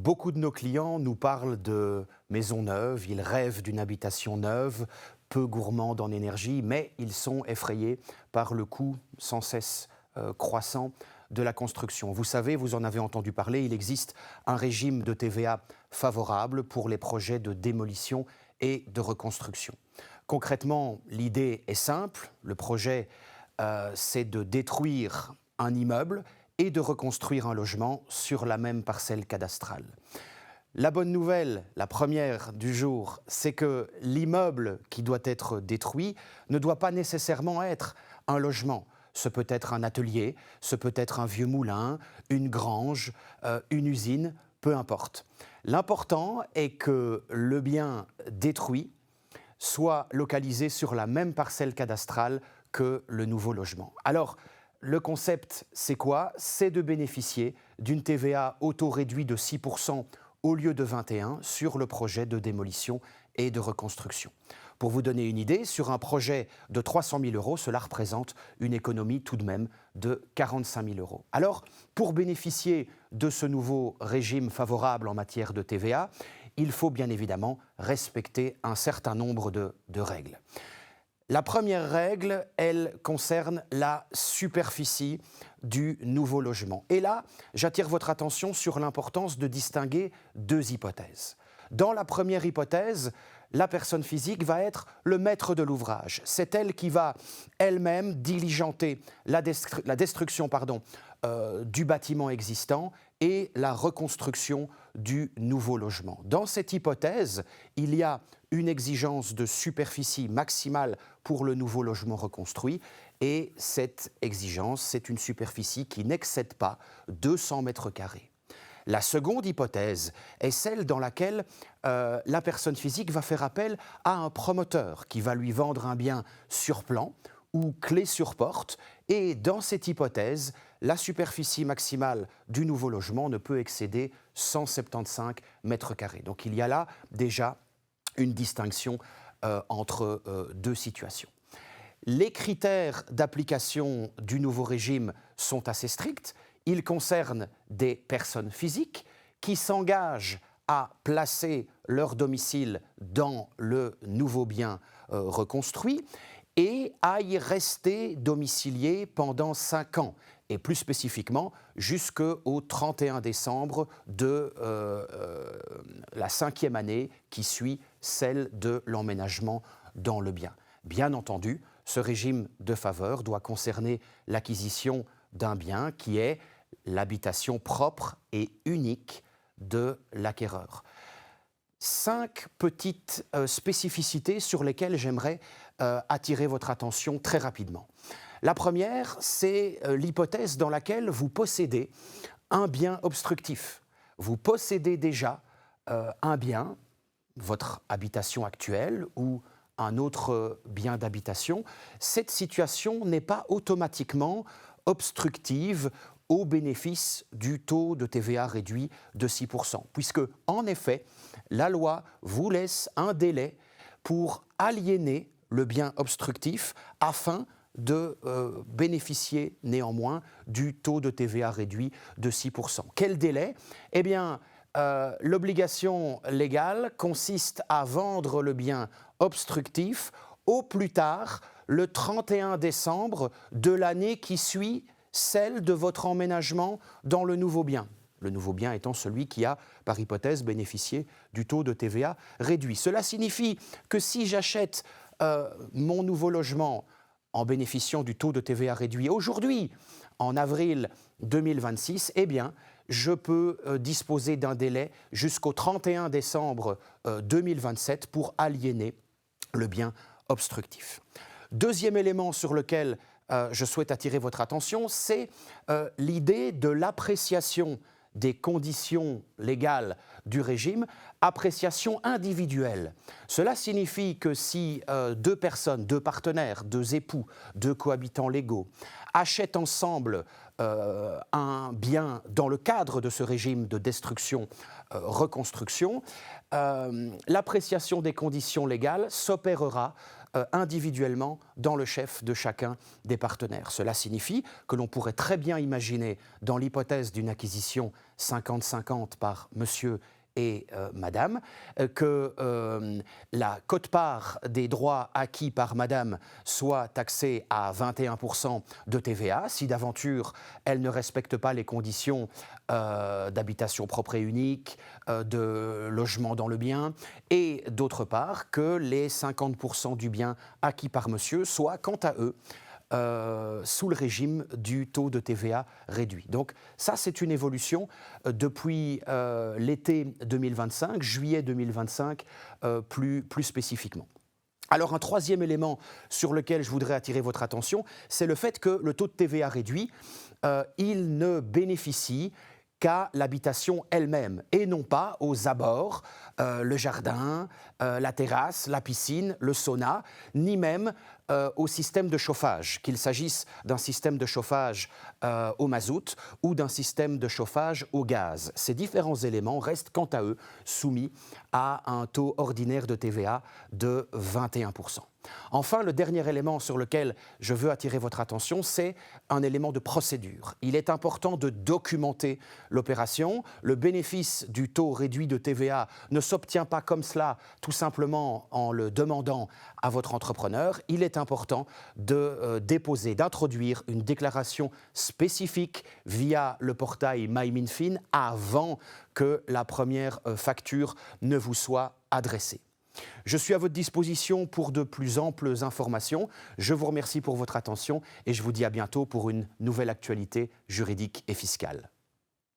Beaucoup de nos clients nous parlent de maisons neuves, ils rêvent d'une habitation neuve, peu gourmande en énergie, mais ils sont effrayés par le coût sans cesse croissant de la construction. Vous savez, vous en avez entendu parler, il existe un régime de TVA favorable pour les projets de démolition et de reconstruction. Concrètement, l'idée est simple, le projet c'est de détruire un immeuble et de reconstruire un logement sur la même parcelle cadastrale. La bonne nouvelle, la première du jour, c'est que l'immeuble qui doit être détruit ne doit pas nécessairement être un logement. Ce peut être un atelier, ce peut être un vieux moulin, une grange, une usine, peu importe. L'important est que le bien détruit soit localisé sur la même parcelle cadastrale que le nouveau logement. Alors, le concept, c'est quoi? C'est de bénéficier d'une TVA auto-réduite de 6% au lieu de 21% sur le projet de démolition et de reconstruction. Pour vous donner une idée, sur un projet de 300 000 €, cela représente une économie tout de même de 45 000 €. Alors, pour bénéficier de ce nouveau régime favorable en matière de TVA, il faut bien évidemment respecter un certain nombre de règles. La première règle, elle concerne la superficie du nouveau logement. Et là, j'attire votre attention sur l'importance de distinguer deux hypothèses. Dans la première hypothèse, la personne physique va être le maître de l'ouvrage. C'est elle qui va elle-même diligenter la destruction du bâtiment existant et la reconstruction du nouveau logement. Dans cette hypothèse, il y a une exigence de superficie maximale pour le nouveau logement reconstruit et cette exigence, c'est une superficie qui n'excède pas 200 mètres carrés. La seconde hypothèse est celle dans laquelle la personne physique va faire appel à un promoteur qui va lui vendre un bien sur plan ou clé sur porte. Et dans cette hypothèse, la superficie maximale du nouveau logement ne peut excéder 175 mètres carrés. Donc il y a là déjà une distinction entre deux situations. Les critères d'application du nouveau régime sont assez stricts. Ils concernent des personnes physiques qui s'engagent à placer leur domicile dans le nouveau bien reconstruit et à y rester domiciliés pendant 5 ans, et plus spécifiquement jusqu'au 31 décembre de la 5e année qui suit celle de l'emménagement dans le bien. Bien entendu, ce régime de faveur doit concerner l'acquisition d'un bien qui est l'habitation propre et unique de l'acquéreur. 5 petites spécificités sur lesquelles j'aimerais attirer votre attention très rapidement. La première, c'est l'hypothèse dans laquelle vous possédez un bien obstructif. Vous possédez déjà un bien, votre habitation actuelle ou un autre bien d'habitation. Cette situation n'est pas automatiquement obstructive au bénéfice du taux de TVA réduit de 6%, puisque, en effet, la loi vous laisse un délai pour aliéner le bien obstructif afin de bénéficier néanmoins du taux de TVA réduit de 6%. Quel délai? Eh bien, l'obligation légale consiste à vendre le bien obstructif au plus tard le 31 décembre de l'année qui suit celle de votre emménagement dans le nouveau bien. Le nouveau bien étant celui qui a, par hypothèse, bénéficié du taux de TVA réduit. Cela signifie que si j'achète mon nouveau logement en bénéficiant du taux de TVA réduit aujourd'hui, en avril 2026, eh bien, je peux disposer d'un délai jusqu'au 31 décembre 2027 pour aliéner le bien obstructif. Deuxième élément sur lequel je souhaite attirer votre attention, c'est l'idée de l'appréciation des conditions légales du régime, appréciation individuelle. Cela signifie que si deux personnes, deux partenaires, deux époux, deux cohabitants légaux achètent ensemble un bien dans le cadre de ce régime de destruction-reconstruction, l'appréciation des conditions légales s'opérera individuellement dans le chef de chacun des partenaires. Cela signifie que l'on pourrait très bien imaginer, dans l'hypothèse d'une acquisition 50-50 par monsieur et madame, que la quote-part des droits acquis par madame soit taxée à 21% de TVA, si d'aventure elle ne respecte pas les conditions d'habitation propre et unique, de logement dans le bien, et d'autre part que les 50% du bien acquis par monsieur soient quant à eux sous le régime du taux de TVA réduit. Donc ça, c'est une évolution depuis l'été 2025, juillet 2025 plus spécifiquement. Alors un troisième élément sur lequel je voudrais attirer votre attention, c'est le fait que le taux de TVA réduit, il ne bénéficie qu'à l'habitation elle-même et non pas aux abords, le jardin, la terrasse, la piscine, le sauna, ni même au système de chauffage, qu'il s'agisse d'un système de chauffage au mazout ou d'un système de chauffage au gaz. Ces différents éléments restent quant à eux soumis à un taux ordinaire de TVA de 21%. Enfin, le dernier élément sur lequel je veux attirer votre attention, c'est un élément de procédure. Il est important de documenter l'opération. Le bénéfice du taux réduit de TVA ne s'obtient pas comme cela, tout simplement en le demandant à votre entrepreneur. Il est important de déposer, d'introduire une déclaration spécifique via le portail MyMinFin avant que la première facture ne vous soit adressée. Je suis à votre disposition pour de plus amples informations. Je vous remercie pour votre attention et je vous dis à bientôt pour une nouvelle actualité juridique et fiscale.